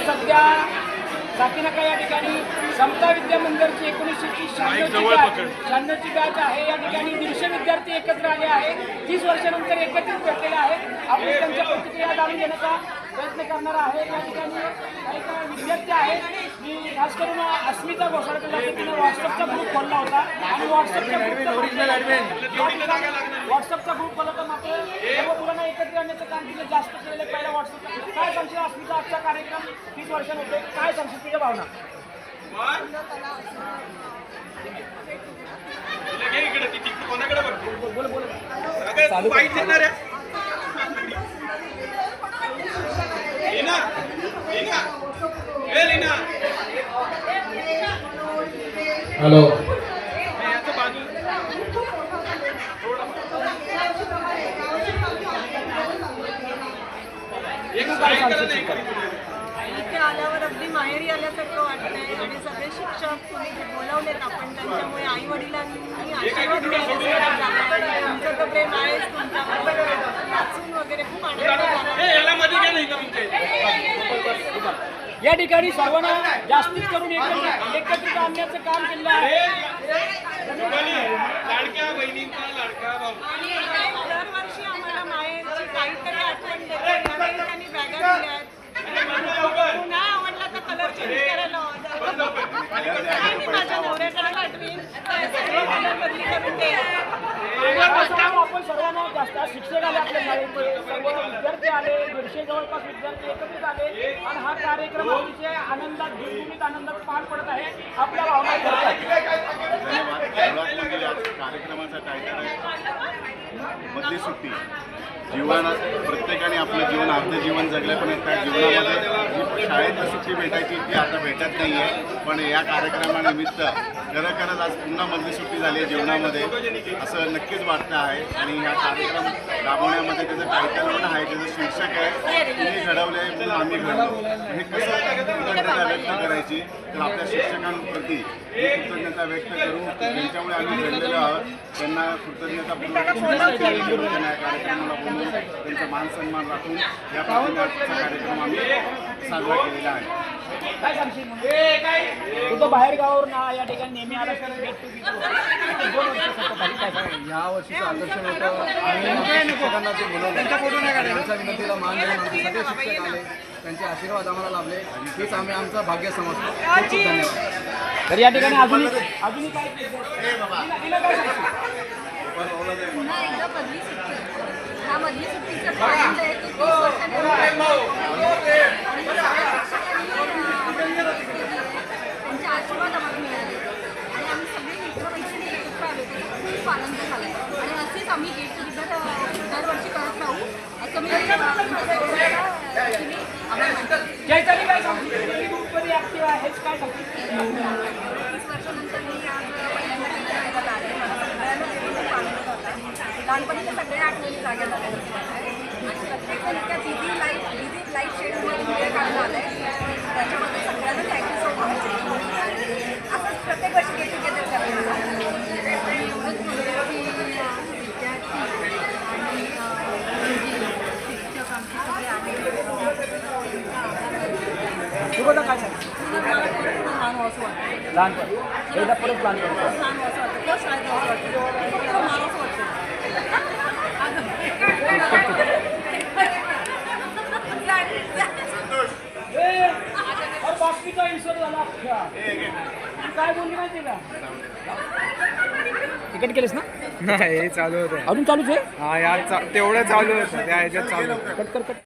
सध्या साकीनाका या ठिकाणी समता विद्या मंदिरची 1996ची बॅच आहे। या ठिकाणी 150 विद्यार्थी एकत्र आले आहे, 30 वर्षानंतर एकत्रित भेटलेले आहेत। आपण त्यांच्या प्रतिक्रिया जाणून घेण्याचा प्रयत्न करणार आहे। या ठिकाणी काही विद्यार्थी आहेत, मी खास करून अस्मिता घोसाळकर तिने व्हॉट्सअपचा ग्रुप खोलला होता आणि व्हॉट्सअपचा ग्रुप खोलला तर मात्र सर्व मुलांना एकत्र आणण्याचं काम तिने जास्त केलेलं पहिला व्हॉट्सअपला। काय सांगशील अस्मिता, आजचा कार्यक्रम 30 वर्षांमध्ये काय सांगशील तुझ्या भावना? हॅलो, इथे आल्यावर अगदी माहेरी आल्यासारखं वाटतंय आणि सगळे शिक्षक तुम्ही जे बोलवलेत आपण त्यांच्यामुळे आई वडिलांनी आशीर्वाद मिळाले। तुमचं तर प्रेम आहेच तुमच्यावर, वाचून वगैरे खूप आनंद झाला। या ठिकाणी सर्वांना जास्तीत करून एकत्रित आणण्याचं काम केलं आहे। दरवर्षी आम्हाला माहेरची काहीतरी आठवण देते, नवीन त्यांनी बॅगा दिल्या आहेत, पुन्हा आवडला तर कलर चेंज करायला माझ्या नवऱ्याकडे पाठवीन, सगळे कलर बदली करून दे। आपण सर्वांना जास्त शिक्षक आले, आपल्या शाळेचे सर्व विद्यार्थी आले, 150 जवळपास विद्यार्थी एकत्रित आले आणि हा कार्यक्रम अतिशय आनंदात गुणगुणित आनंदात पार पडत आहे। आपल्या भावना कार्यक्रमाचा टायटल आहे मधली सुट्टी। जीवनात प्रत्येकाने आपलं जीवन अर्ध जीवन जगलं, पण त्या जीवनामध्ये जी शाळेत सुट्टी भेटायची ती आता भेटत नाही आहे। पण या कार्यक्रमानिमित्त खरंच आज पुन्हा मधली सुट्टी झाली आहे जीवनामध्ये, असं नक्कीच वाटतं आहे। आणि हा कार्यक्रम राबवण्यामध्ये त्याचं टायटल पण आहे, त्याचं शीर्षक आहे तुम्ही घडवले म्हणून आम्ही घडलो। हे कसं कृतज्ञता व्यक्त करायची, तर आपल्या शिक्षकांप्रती ही कृतज्ञता व्यक्त करू, त्यांच्यामुळे आम्ही घडलेलो आहोत, त्यांना कृतज्ञतापूर्वक त्यांना या कार्यक्रमाला बोलून त्यांचा मान सन्मान राखून या प्रकारचा कार्यक्रम आम्ही साजरा केलेला आहे। काय सांगशील? तुझं बाहेर गावावर ना या ठिकाणी नेहमी आला तर गेट टू या वर्षीचं आकर्षण होतं आणि शिक्षकांना ते बोलवलं, त्यांच्या विनंतीला मान देऊन आमचे सगळे शिक्षक आले, त्यांचे आशीर्वाद आम्हाला लाभले, हेच आम्ही आमचं भाग्य समजतो। खूप खूप धन्यवाद। तर या ठिकाणी अजूनही काय पुन्हा एकदा मधली सुट्टी, ह्या मधली सुट्टीचा आनंद आहे की 30 वर्षांनी आणि त्यांचे आशीर्वाद आम्हाला मिळाले आणि आम्ही सगळे मित्रमैत्रिणी एकत्र आलो, त्याचा खूप आनंद झाला आणि असेच आम्ही गेट टुगेदर दरवर्षी करत राहू असं मी जयतानी काय सांगते? ग्रुपमध्ये ऍक्टिव्ह आहेच, काय सांगते? 30 वर्षानंतर मी आज पहिल्यांदा आले, मला सगळ्यांना खूप आनंद झाला। लहानपणीच्या सगळ्या आठवणी जाग्या झाल्या आणि प्रत्येकजण इतक्या बिझी लाईफ शेड्यूलमध्ये वेळ काढून आला आहे, त्याच्यामध्ये सगळ्यांना थँक्यू सो मच। असंच प्रत्येक वर्षी गेट टुगेदर करायला आणि एवढंच म्हणतो की विद्यार्थी आणि शिक्षक आमचे सगळे आले। तुला काय सांगते? लहान असं वाटतं, लहानपण एकदा परत प्लॅन करतो। लहान असं वाटतं, तो शाळेत असं वाटतं, लहान असं वाटतं। बाकीचा इन्सर्ट झाला अख्ख्या, काय बोलली माहिती का? तिकीट केलेस ना? नाही, चालू होतं अजून चालूच आहे? हा यार, तेवढं चालू होतं, त्या ह्याच्यात चालू होतं। कट कर कट